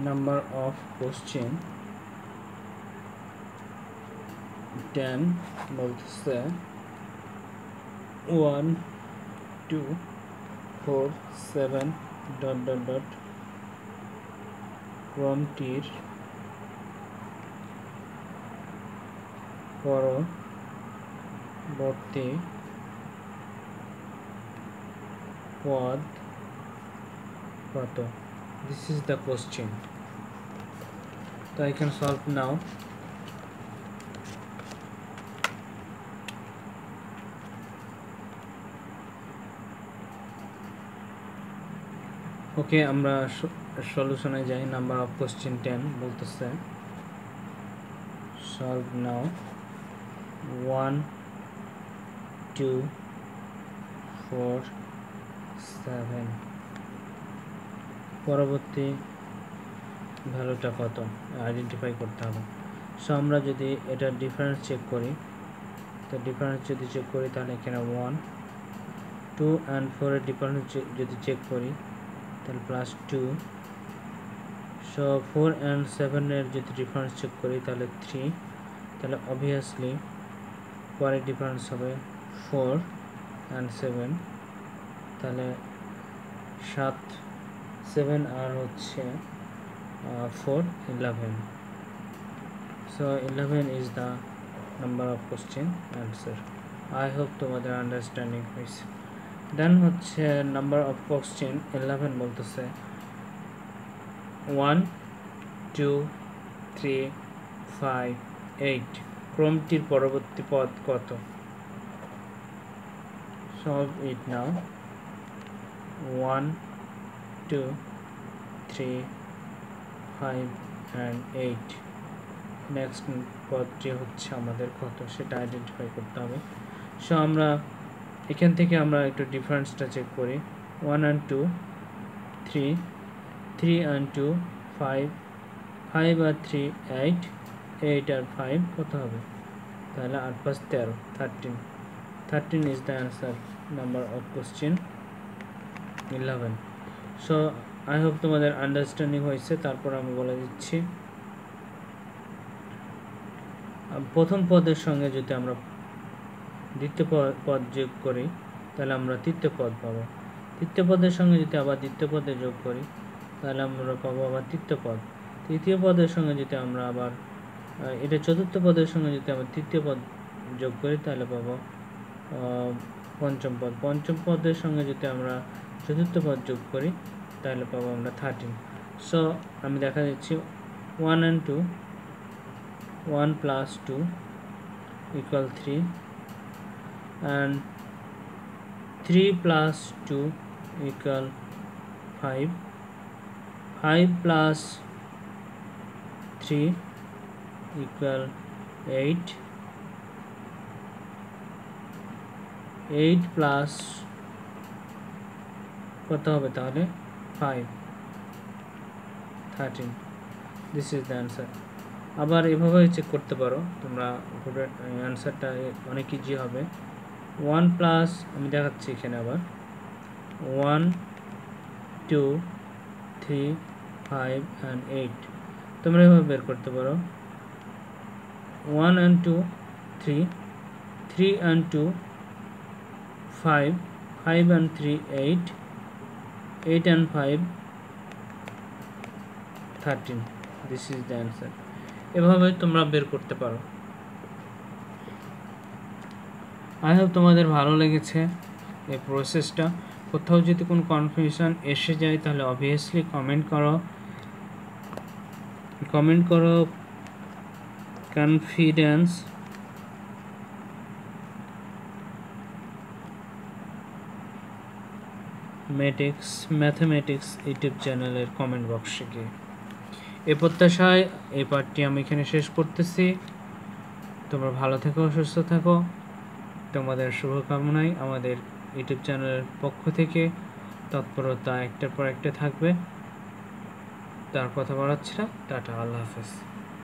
number of question 10 বলতেছে 1 2 4 7 dot dot dot ক্রমটির পরবর্তী পদ কত? This is the question. So I can solve now. Okay, আমরা সলিউশনে যাই। নাম্বার অফ কোশ্চেন 10 বলতেছে সলভ নাও 1 2 4 7 পরবর্তী ভ্যালুটা কত আইডেন্টিফাই করতে হবে। সো আমরা যদি এটা ডিফারেন্স চেক করি, তো ডিফারেন্স যদি চেক করি তাহলে এখানে 1 2 and 4 এর ডিফারেন্স যদি চেক করি তাহলে প্লাস 2। সো 4 and 7 এর যদি ডিফারেন্স চেক করি তাহলে 3, তাহলে অবভিয়াসলি পরের ডিফারেন্স হবে 4 and 7, তাহলে 7 আর হচ্ছে 4 11। So 11 is the number of question answer. I hope তোমাদের আন্ডারস্ট্যান্ডিং হয়েছে। দেন হচ্ছে নাম্বার অফ কোশ্চেন 11 বলতেছে 1 2 3 5 8 ক্রমটির পরবর্তী পদ কত? Solve it now. 1 2 3 5 and 8 next পদটি হচ্ছে আমাদের কত সেটা আইডেন্টিফাই করতে হবে। সো আমরা এখান থেকে আমরা একটু ডিফারেন্সটা চেক করি। 1 and 2 3 3 and 2 5 5 আর 3 8 8 আর 5 কত হবে? তাহলে 8 + 13 13 13 is the answer number of question 11. So I hope তোমাদের আন্ডারস্ট্যান্ডিং হয়েছে। তারপর আমি বলে দিচ্ছি প্রথম পদের সঙ্গে যদি আমরা দ্বিতীয় পদ যোগ করি তাহলে আমরা তৃতীয় পদ পাবো। তৃতীয় পদের সঙ্গে যদি আবার দ্বিতীয় পদে যোগ করি তাহলে আমরা পাবো আবার তৃতীয় পদ। তৃতীয় পদের সঙ্গে যদি আমরা আবার এটা চতুর্থ পদের সঙ্গে যদি আমরা তৃতীয় পদ যোগ করি তাহলে পাবো পঞ্চম পদ। পঞ্চম পদের সঙ্গে যদি আমরা চতুর্থ পদ যোগ করি তাহলে পাবো আমরা 13। সো আমি দেখা দিচ্ছি 1 and 2 1 + 2 = 3 and 3 + 2 = 5 5 + 3 = 8 8 প্লাস কত হবে তাহলে 5 13। This is the answer. আবার এভাবে চেক করতে পারো তোমরা, অ্যান্সারটা অনেক ইজি হবে। 1 প্লাস আমি দেখাচ্ছি এখানে আবার 1 2 3 5 and 8 তোমরা এভাবে বের করতে পারো। 1 and 2 3 3 and 2 5 5 and 3 8 8 and 5 13। This is the answer. এভাবে তোমরা বের করতে পারো। আই হোপ তোমাদের ভালো লেগেছে এই প্রসেসটা। কোথাও যদি কোনো কনফিউশন এসে যায় তাহলে অবভিয়াসলি কমেন্ট করো কনফিডেন্স ম্যাথমেটিক্স ইউটিউব চ্যানেলের কমেন্ট বক্সে গিয়ে। এই প্রত্যাশায় এই পার্টটি আমি এখানে শেষ করতেছি। তোমরা ভালো থেকো, সুস্থ থাকো। তোমাদের শুভকামনায় আমাদের ইউটিউব চ্যানেলের পক্ষ থেকে তৎপরতা একটার পর একটা থাকবে। তার কথা বাড়াচ্ছি না। টাটা, আল্লাহ হাফেজ।